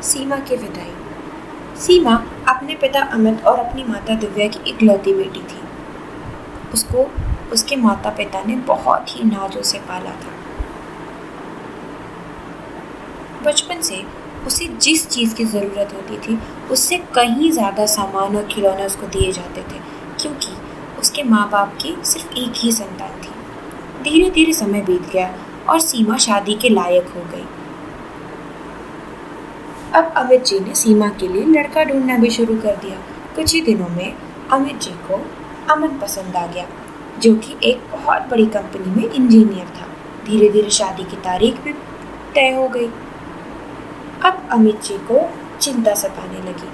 सीमा की विदाई। सीमा अपने पिता अमित और अपनी माता दिव्या की इकलौती बेटी थी। उसको उसके माता पिता ने बहुत ही नाजों से पाला था। बचपन से उसे जिस चीज़ की ज़रूरत होती थी उससे कहीं ज़्यादा सामान और खिलौने उसको दिए जाते थे, क्योंकि उसके माँ बाप की सिर्फ एक ही संतान थी। धीरे धीरे समय बीत गया और सीमा शादी के लायक हो गई। अब अमित जी ने सीमा के लिए लड़का ढूंढना भी शुरू कर दिया। कुछ ही दिनों में अमित जी को अमन पसंद आ गया, जो कि एक बहुत बड़ी कंपनी में इंजीनियर था। धीरे धीरे शादी की तारीख भी तय हो गई। अब अमित जी को चिंता सताने लगी,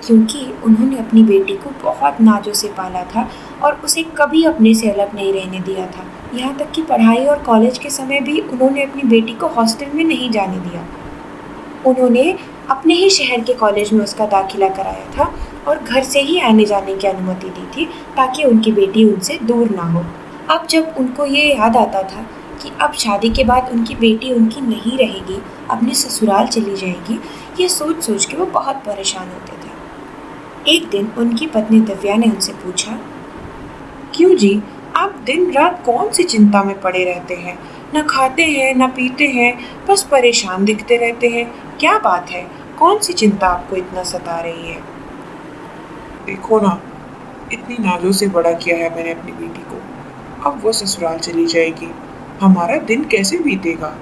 क्योंकि उन्होंने अपनी बेटी को बहुत नाजों से पाला था और उसे कभी अपने से अलग नहीं रहने दिया था। यहाँ तक कि पढ़ाई और कॉलेज के समय भी उन्होंने अपनी बेटी को हॉस्टल में नहीं जाने दिया। उन्होंने अपने ही शहर के कॉलेज में उसका दाखिला कराया था और घर से ही आने जाने की अनुमति दी थी, ताकि उनकी बेटी उनसे दूर ना हो। अब जब उनको ये याद आता था कि अब शादी के बाद उनकी बेटी उनकी नहीं रहेगी, अपने ससुराल चली जाएगी, ये सोच सोच के वो बहुत परेशान होते थे। एक दिन उनकी पत्नी दिव्या ने उनसे पूछा, क्यों जी, आप दिन रात कौन सी चिंता में पड़े रहते हैं? न खाते हैं न पीते हैं, बस परेशान दिखते रहते हैं। क्या बात है? कौन सी चिंता आपको इतना सता रही है? देखो ना, इतनी नाजों से बड़ा किया है मैंने अपनी बेटी को, अब वो ससुराल चली जाएगी, हमारा दिन कैसे बीतेगा?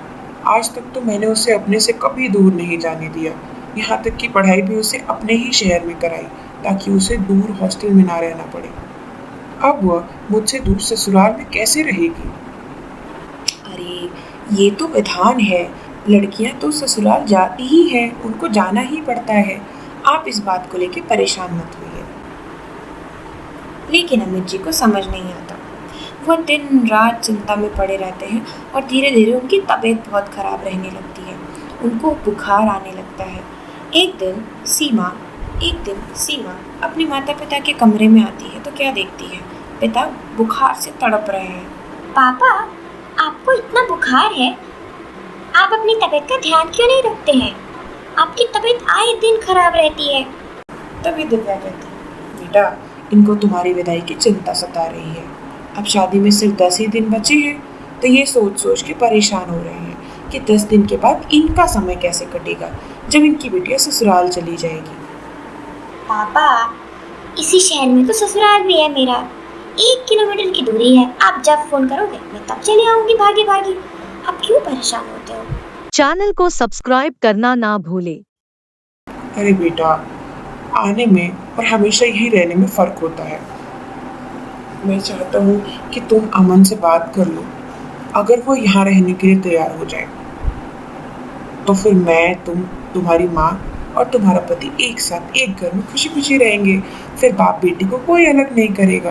आज तक तो मैंने उसे अपने से कभी दूर नहीं जाने दिया। यहाँ तक कि पढ़ाई भी उसे अपने ही शहर में कराई, ताकि उसे दूर हॉस्टल में ना रहना पड़े। अब वह मुझसे दूर ससुराल में कैसे रहेगी? अरे, ये तो विधान है। लड़कियां तो ससुराल जाती ही हैं, उनको जाना ही पड़ता है। आप इस बात को लेकर परेशान मत होइए। लेकिन अमित जी को समझ नहीं आता। वह दिन रात चिंता में पड़े रहते हैं और धीरे धीरे उनकी तबीयत बहुत खराब रहने लगती है। उनको बुखार आने लगता है। एक दिन सीमा अपने माता पिता के कमरे में आती है तो क्या देखती है? पिता बुखार से तड़प रहे हैं। पापा, आपको इतना बुखार है, आप अपनी तबीयत का ध्यान क्यों नहीं रखते हैं? आपकी तबीयत आए दिन खराब रहती है। तभी दिव्या कहती, बेटा, इनको तुम्हारी विदाई की चिंता सता रही है। अब शादी में सिर्फ 10 ही दिन बचे हैं, तो ये सोच सोच के परेशान हो रहे हैं कि 10 दिन के बाद इनका समय कैसे कटेगा, जब इनकी बेटियां ससुराल चली जाएगी। पापा, इसी शहर में तो ससुराल भी है मेरा, 1 किलोमीटर की दूरी है। आप जब फोन करोगे मैं तब चले आऊंगी भागी भागी। आप क्यों परेशान होते हो? चैनल को सब्सक्राइब करना ना भूले। अरे बेटा, आने में और हमेशा यही रहने में फर्क होता है। मैं चाहता हूँ कि तुम अमन से बात कर लो। अगर वो यहाँ रहने के लिए तैयार हो जाए तो फिर मैं, तुम्हारी माँ और तुम्हारा पति एक साथ एक घर में खुशी खुशी रहेंगे। फिर बाप बेटी को कोई अलग नहीं करेगा।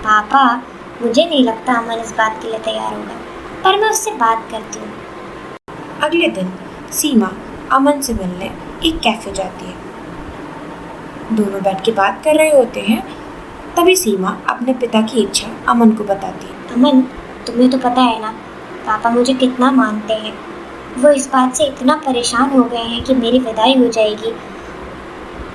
पापा, मुझे नहीं लगता अमन इस बात के लिए तैयार होगा, पर मैं उससे बात करती हूँ। अगले दिन सीमा अमन से मिलने एक कैफे जाती है। दोनों बैठ के बात कर रहे होते हैं, तभी सीमा अपने पिता की इच्छा अमन को बताती है। अमन, तुम्हें तो पता है ना, पापा मुझे कितना मानते हैं। वो इस बात से इतना परेशान हो गए हैं कि मेरी विदाई हो जाएगी।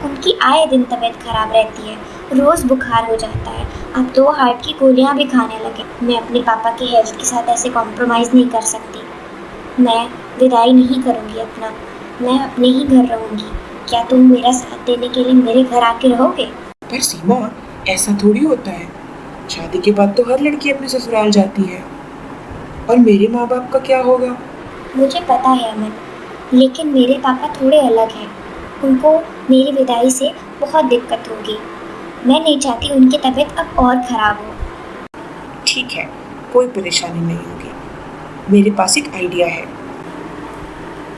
उनकी आए दिन तबीयत खराब रहती है, रोज़ बुखार हो जाता है। अब 2 हार्ट की गोलियां भी खाने लगे। मैं अपने पापा की हेल्थ के साथ ऐसे कॉम्प्रोमाइज़ नहीं कर सकती। मैं विदाई नहीं करूँगी अपना, मैं अपने ही घर रहूँगी। क्या तुम मेरा साथ देने के लिए मेरे घर आके रहोगे? पर सीमा, ऐसा थोड़ी होता है। शादी के बाद तो हर लड़की अपने ससुराल जाती है। और मेरे माँ बाप का क्या होगा? मुझे पता है अमन, लेकिन मेरे पापा थोड़े अलग हैं। उनको मेरी विदाई से बहुत दिक्कत होगी। मैं नहीं चाहती उनकी तबीयत अब और ख़राब हो। ठीक है, कोई परेशानी नहीं होगी, मेरे पास एक आइडिया है।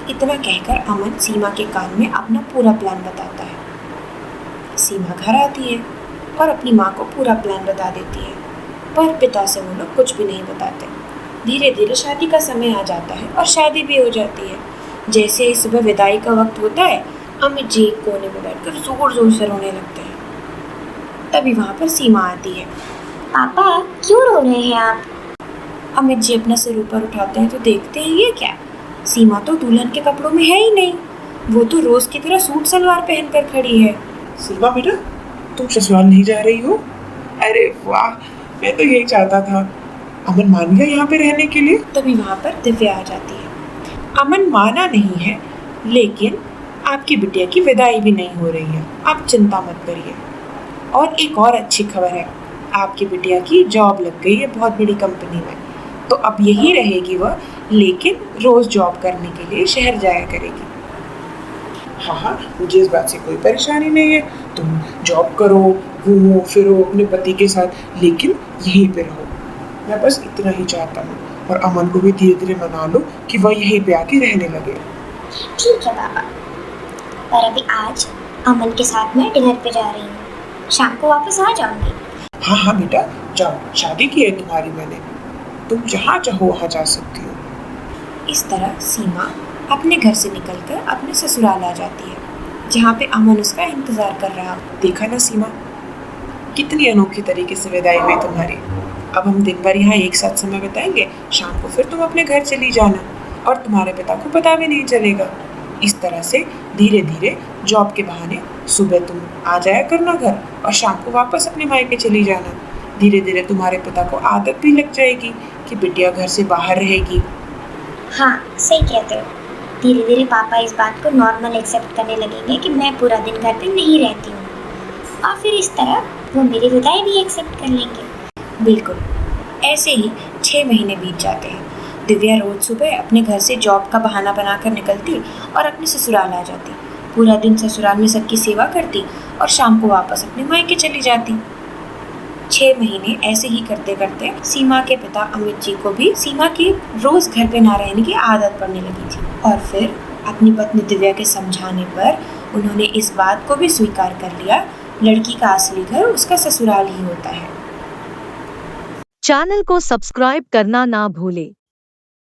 इतना कहकर अमन सीमा के कान में अपना पूरा प्लान बताता है। सीमा घर आती है और अपनी माँ को पूरा प्लान बता देती है, पर पिता से वो लोग कुछ भी नहीं बताते। धीरे धीरे शादी का समय आ जाता है और शादी भी हो जाती है। जैसे ही सुबह विदाई का वक्त होता है, अमित जी एक कोने में बैठकर जोर जोर से रोने लगते हैं। तभी वहाँ पर सीमा आती है। पापा, क्यों रो रहे हैं आप? अमित जी अपना सिर ऊपर उठाते हैं तो देखते हैं ये क्या, सीमा तो दुल्हन के कपड़ों में है ही नहीं। वो तो रोज की तरह सूट सलवार पहनकर खड़ी है। सीमा बेटा, तुम ससुराल नहीं जा रही हो? अरे वाह, मैं तो यही चाहता था। अमन मान गया यहाँ पे रहने के लिए? तभी वहाँ पर दिव्या आ जाती है। अमन माना नहीं है, लेकिन आपकी बिटिया की विदाई भी नहीं हो रही है, आप चिंता मत करिए। और एक और अच्छी खबर है, आपकी बिटिया की जॉब लग गई है बहुत बड़ी कंपनी में, तो अब यही रहेगी वह, लेकिन रोज जॉब करने के लिए शहर जाया करेगी। हाँ हाँ, मुझे इस बात से कोई परेशानी नहीं है। तुम जॉब करो, घूमो फिरो अपने पति के साथ, लेकिन यहीं पे रहो। मैं बस इतना ही चाहता हूँ। और अमन को भी धीरे धीरे मना लो कि वह यहीं पे आके रहने लगे। ठीक है पापा, पर अभी आज अमन के साथ मैं डिनर पे जा रही हूँ, शाम को वापस आ जाऊंगी। हाँ हाँ बेटा, जाओ, शादी की है तुम्हारी मैंने, तुम जहाँ चाहो वहाँ जा सकती हो। इस तरह सीमा अपने घर से निकलकर अपने ससुराल आ जाती है, जहाँ पे अमन उसका इंतजार कर रहा हो। देखा ना सीमा, कितनी अनोखी तरीके से विदाई हुई तुम्हारी। अब हम दिन भर यहाँ एक साथ समय बिताएंगे, शाम को फिर तुम अपने घर चली जाना और तुम्हारे पिता को पता भी नहीं चलेगा। इस तरह से धीरे धीरे जॉब के बहाने सुबह तुम आ जाया करना घर और शाम को वापस अपने मायके चली जाना। धीरे धीरे तुम्हारे पिता को आदत भी लग जाएगी कि बिटिया घर से बाहर रहेगी। हाँ, सही कहते हो। धीरे धीरे पापा इस बात को नॉर्मल एक्सेप्ट करने लगेंगे कि मैं पूरा दिन घर पे नहीं रहती हूँ, और फिर इस तरह वो मेरी विदाई भी एक्सेप्ट कर लेंगे। बिल्कुल। ऐसे ही 6 महीने बीत जाते हैं। दिव्या रोज सुबह अपने घर से जॉब का बहाना बनाकर निकलती और अपने ससुराल आ जाती। पूरा दिन ससुराल में सबकी सेवा करती और शाम को वापस अपने मायके चली जाती। 6 महीने ऐसे ही करते करते सीमा के पिता अमित जी को भी सीमा की रोज घर पे ना रहने की आदत पड़ने लगी थी, और फिर अपनी पत्नी दिव्या के समझाने पर उन्होंने इस बात को भी स्वीकार कर लिया, लड़की का असली घर उसका ससुराल ही होता है। चैनल को सब्सक्राइब करना ना भूले।